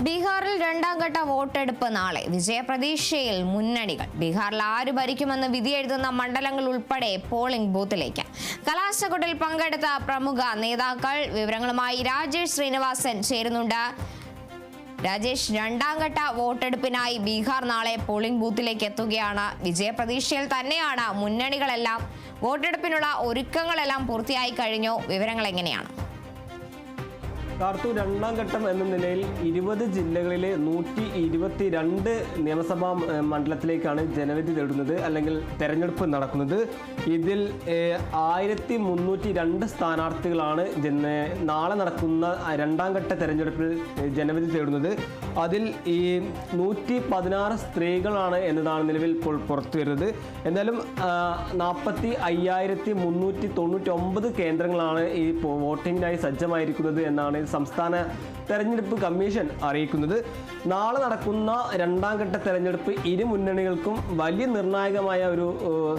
ബീഹാറിൽ രണ്ടാം ഘട്ട വോട്ടെടുപ്പ് നാളെ. വിജയപ്രതീക്ഷയിൽ മുന്നണികൾ. ബീഹാറിൽ ആര് ഭരിക്കുമെന്ന് വിധിയെഴുതുന്ന മണ്ഡലങ്ങൾ ഉൾപ്പെടെ പോളിംഗ് ബൂത്തിലേക്ക്. കലാശക്കൊട്ടിൽ പങ്കെടുത്ത പ്രമുഖ നേതാക്കൾ. വിവരങ്ങളുമായി രാജേഷ് ശ്രീനിവാസൻ ചേരുന്നുണ്ട്. രാജേഷ്, രണ്ടാം ഘട്ട വോട്ടെടുപ്പിനായി ബീഹാർ നാളെ പോളിംഗ് ബൂത്തിലേക്ക് എത്തുകയാണ്. വിജയപ്രതീക്ഷയിൽ തന്നെയാണ് മുന്നണികളെല്ലാം. വോട്ടെടുപ്പിനുള്ള ഒരുക്കങ്ങളെല്ലാം പൂർത്തിയായി കഴിഞ്ഞു. വിവരങ്ങൾ എങ്ങനെയാണ്? രണ്ടാം ഘട്ടം എന്ന നിലയിൽ 20 ജില്ലകളിലെ 122 നിയമസഭാ മണ്ഡലത്തിലേക്കാണ് ജനവിധി തേടുന്നത്, അല്ലെങ്കിൽ തെരഞ്ഞെടുപ്പ് നടക്കുന്നത്. ഇതിൽ 1302 സ്ഥാനാർത്ഥികളാണ് നാളെ നടക്കുന്ന രണ്ടാം ഘട്ട തെരഞ്ഞെടുപ്പിൽ ജനവിധി തേടുന്നത്. അതിൽ 116 സ്ത്രീകളാണ് എന്നതാണ് നിലവിൽ ഇപ്പോൾ പുറത്തു വരുന്നത്. എന്തായാലും 45,399 കേന്ദ്രങ്ങളാണ് ഈ വോട്ടിങ്ങിനായി സജ്ജമായിരിക്കുന്നത് എന്നാണ് സംസ്ഥാന തെരഞ്ഞെടുപ്പ് കമ്മീഷൻ അറിയിക്കുന്നത്. നാളെ നടക്കുന്ന രണ്ടാം ഘട്ട തെരഞ്ഞെടുപ്പ് ഇരു മുന്നണികൾക്കും വലിയ നിർണായകമായ ഒരു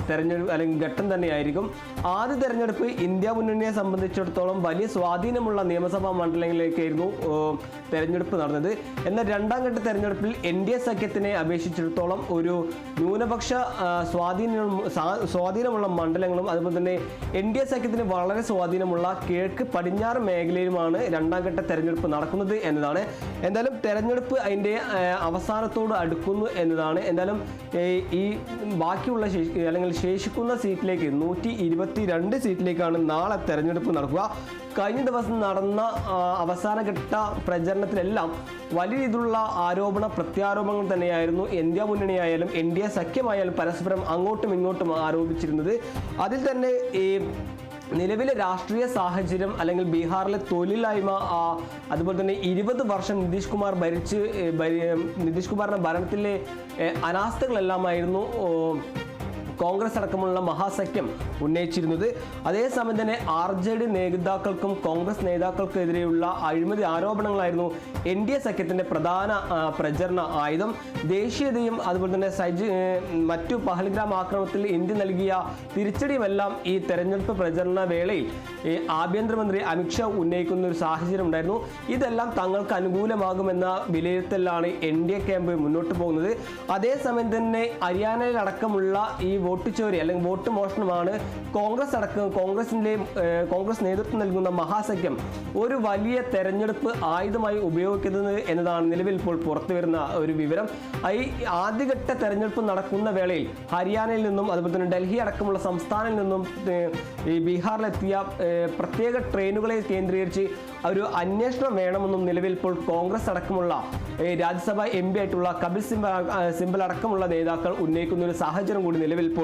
തെരഞ്ഞെടുപ്പ് അല്ലെങ്കിൽ ഘട്ടം തന്നെയായിരിക്കും. ആദ്യ തെരഞ്ഞെടുപ്പ് ഇന്ത്യ മുന്നണിയെ സംബന്ധിച്ചിടത്തോളം വലിയ സ്വാധീനമുള്ള നിയമസഭാ മണ്ഡലങ്ങളിലേക്കായിരുന്നു തെരഞ്ഞെടുപ്പ് നടന്നത്. എന്നാൽ രണ്ടാം ഘട്ട തെരഞ്ഞെടുപ്പിൽ NDA സഖ്യത്തിനെ അപേക്ഷിച്ചിടത്തോളം ഒരു ന്യൂനപക്ഷ സ്വാധീനമുള്ള മണ്ഡലങ്ങളും അതുപോലെ തന്നെ NDA സഖ്യത്തിന് വളരെ സ്വാധീനമുള്ള കിഴക്ക് പടിഞ്ഞാറ് മേഖലയിലുമാണ് രണ്ടാം ഘട്ട തെരഞ്ഞെടുപ്പ് നടക്കുന്നത് എന്നതാണ്. എന്തായാലും തെരഞ്ഞെടുപ്പ് അതിൻ്റെ അവസാനത്തോട് അടുക്കുന്നു എന്നതാണ്. എന്തായാലും ഈ ബാക്കിയുള്ള അല്ലെങ്കിൽ ശേഷിക്കുന്ന സീറ്റിലേക്ക് 122 സീറ്റിലേക്കാണ് നാളെ തെരഞ്ഞെടുപ്പ് നടക്കുക. കഴിഞ്ഞ ദിവസം നടന്ന അവസാനഘട്ട പ്രചരണത്തിലെല്ലാം വലിയ രീതിയിലുള്ള ആരോപണ പ്രത്യാരോപണങ്ങൾ തന്നെയായിരുന്നു ഇന്ത്യ മുന്നണിയായാലും NDA സഖ്യമായാലും പരസ്പരം അങ്ങോട്ടും ഇങ്ങോട്ടും ആരോപിച്ചിരുന്നത്. അതിൽ തന്നെ ഈ നിലവിലെ രാഷ്ട്രീയ സാഹചര്യം അല്ലെങ്കിൽ ബീഹാറിലെ തൊഴിലില്ലായ്മ, അതുപോലെ തന്നെ 20 വർഷം നിതീഷ് കുമാറിന്റെ ഭരണത്തിലെ അനാസ്ഥകളെല്ലാമായിരുന്നു കോൺഗ്രസ് അടക്കമുള്ള മഹാസഖ്യം ഉന്നയിച്ചിരുന്നത്. അതേസമയം തന്നെ RJD നേതാക്കൾക്കും കോൺഗ്രസ് നേതാക്കൾക്കെതിരെയുള്ള അഴിമതി ആരോപണങ്ങളായിരുന്നു NDA സഖ്യത്തിന്റെ പ്രധാന പ്രചരണ ആയുധം. ദേശീയതയും അതുപോലെ തന്നെ മറ്റു പഹൽഗ്രാം ആക്രമണത്തിൽ ഇന്ത്യ നൽകിയ തിരിച്ചടിയുമെല്ലാം ഈ തെരഞ്ഞെടുപ്പ് പ്രചരണ വേളയിൽ ആഭ്യന്തരമന്ത്രി അമിത്ഷാ ഉന്നയിക്കുന്ന ഒരു സാഹചര്യം ഉണ്ടായിരുന്നു. ഇതെല്ലാം തങ്ങൾക്ക് അനുകൂലമാകുമെന്ന വിലയിരുത്തലാണ് NDA ക്യാമ്പ് മുന്നോട്ട് പോകുന്നത്. അതേസമയം തന്നെ ഹരിയാനയിലടക്കമുള്ള ഈ വോട്ട് ചോരി അല്ലെങ്കിൽ വോട്ട് മോഷണമാണ് കോൺഗ്രസ് നേതൃത്വം നൽകുന്ന മഹാസഖ്യം ഒരു വലിയ തെരഞ്ഞെടുപ്പ് ആയുധമായി ഉപയോഗിക്കുന്നത് എന്നതാണ് നിലവിൽ ഇപ്പോൾ പുറത്തു വരുന്ന ഒരു വിവരം. ഈ ആദ്യഘട്ട തെരഞ്ഞെടുപ്പ് നടക്കുന്ന വേളയിൽ ഹരിയാനയിൽ നിന്നും അതുപോലെ തന്നെ ഡൽഹി അടക്കമുള്ള സംസ്ഥാനങ്ങളിൽ നിന്നും ഈ ബീഹാറിലെത്തിയ പ്രത്യേക ട്രെയിനുകളെ കേന്ദ്രീകരിച്ച് ഒരു അന്വേഷണം വേണമെന്നും നിലവിൽ ഇപ്പോൾ കോൺഗ്രസ് അടക്കമുള്ള രാജ്യസഭ MP ആയിട്ടുള്ള കപിൽ സിബൽ അടക്കമുള്ള നേതാക്കൾ ഉന്നയിക്കുന്ന ഒരു സാഹചര്യം കൂടി നിലവിൽ ഇപ്പോൾ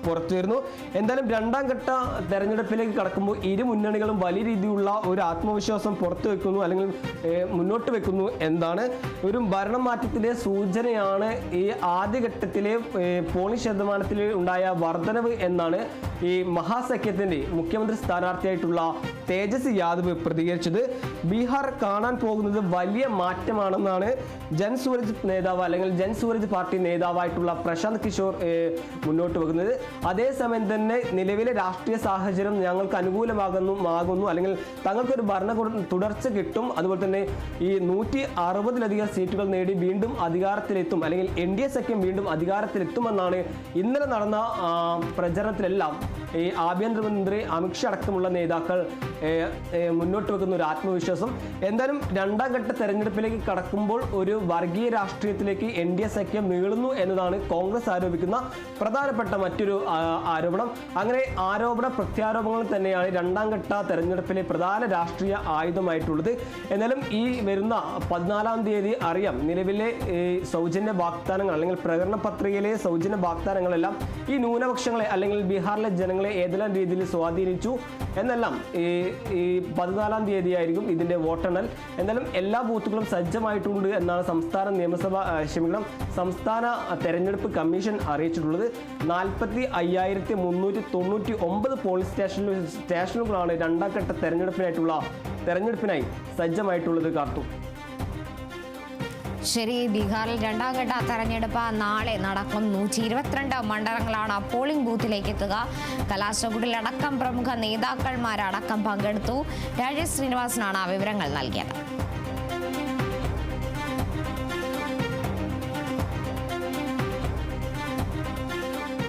പുറത്തു വരുന്നു. എന്തായാലും രണ്ടാം ഘട്ട തെരഞ്ഞെടുപ്പിലേക്ക് കടക്കുമ്പോൾ ഇരു മുന്നണികളും വലിയ രീതിയിലുള്ള ഒരു ആത്മവിശ്വാസം പുറത്തു വെക്കുന്നു അല്ലെങ്കിൽ മുന്നോട്ട് വെക്കുന്നു എന്നതാണ്. ഒരു ഭരണം മാറ്റത്തിലെ സൂചനയാണ് ഈ ആദ്യഘട്ടത്തിലെ പോളിംഗ് ശതമാനത്തിൽ ഉണ്ടായ വർധനവ് എന്നാണ് ഈ മഹാസഖ്യത്തിന്റെ മുഖ്യമന്ത്രി സ്ഥാനാർത്ഥിയായിട്ടുള്ള തേജസ്വി യാദവ് പ്രതികരിച്ചത്. ബീഹാർ കാണാൻ പോകുന്നത് വലിയ മാറ്റമാണെന്നാണ് ജൻസൂരജ് നേതാവ് അല്ലെങ്കിൽ ജൻസൂരജ് പാർട്ടി നേതാവായിട്ടുള്ള പ്രശാന്ത് കിഷോർ മുന്നോട്ട് വെക്കുന്നത്. അതേസമയം തന്നെ നിലവിലെ രാഷ്ട്രീയ സാഹചര്യം ഞങ്ങൾക്ക് അനുകൂലമാകുന്നു അല്ലെങ്കിൽ തങ്ങൾക്കൊരു ഭരണ തുടർച്ച കിട്ടും, അതുപോലെ തന്നെ ഈ 160-ലധികം സീറ്റുകൾ നേടി വീണ്ടും അധികാരത്തിലെത്തും അല്ലെങ്കിൽ NDA സഖ്യം വീണ്ടും അധികാരത്തിലെത്തുമെന്നാണ് ഇന്നലെ നടന്ന പ്രചരണത്തിലെല്ലാം ഈ ആഭ്യന്തരമന്ത്രി അമിത്ഷാ അടക്കമുള്ള നേതാക്കൾ മുന്നോട്ട് വെക്കുന്ന ഒരു ആത്മവിശ്വാസം. എന്തായാലും രണ്ടാം ഘട്ട തെരഞ്ഞെടുപ്പിലേക്ക് കടക്കുമ്പോൾ ഒരു വർഗീയ രാഷ്ട്രീയത്തിലേക്ക് NDA സഖ്യം നീളുന്നു എന്നതാണ് കോൺഗ്രസ് ആരോപിക്കുന്ന പ്രധാനപ്പെട്ട മറ്റൊരു ആരോപണം. അങ്ങനെ ആരോപണ പ്രത്യാരോപണങ്ങൾ തന്നെയാണ് രണ്ടാം ഘട്ട തെരഞ്ഞെടുപ്പിലെ പ്രധാന രാഷ്ട്രീയ ആയുധമായിട്ടുള്ളത്. എന്നാലും ഈ വരുന്ന 14-ാം തീയതി അറിയാം നിലവിലെ സൗജന്യ വാഗ്ദാനങ്ങൾ അല്ലെങ്കിൽ പ്രകടന പത്രികയിലെ സൗജന്യ വാഗ്ദാനങ്ങളെല്ലാം ഈ ന്യൂനപക്ഷങ്ങളെ അല്ലെങ്കിൽ ബീഹാറിലെ ജനങ്ങളെ ഏതെല്ലാം രീതിയിൽ സ്വാധീനിച്ചു എന്നെല്ലാം ഈ 14-ാം തീയതി ആയിരിക്കും ഇതിന്റെ വോട്ടെണ്ണൽ. എന്നാലും എല്ലാ ബൂത്തുകളും സജ്ജമായിട്ടുണ്ട് എന്നാണ് സംസ്ഥാന തെരഞ്ഞെടുപ്പ് കമ്മീഷൻ അറിയിച്ചിട്ടുള്ളത്. 45,399 പോളിംഗ് സ്റ്റേഷനുകളാണ് രണ്ടാം ഘട്ട തെരഞ്ഞെടുപ്പിനായി സജ്ജമായിട്ടുള്ളത്. കാർത്തു. ശരി, ബീഹാറിൽ രണ്ടാം ഘട്ട തെരഞ്ഞെടുപ്പ് നാളെ നടക്കും. 122 മണ്ഡലങ്ങളാണ് പോളിംഗ് ബൂത്തിലേക്ക് എത്തുക. കലാശക്കൊട്ടിലടക്കം പ്രമുഖ നേതാക്കന്മാരടക്കം പങ്കെടുത്തു. രാജേഷ് ശ്രീനിവാസനാണ് വിവരങ്ങൾ നൽകിയത്.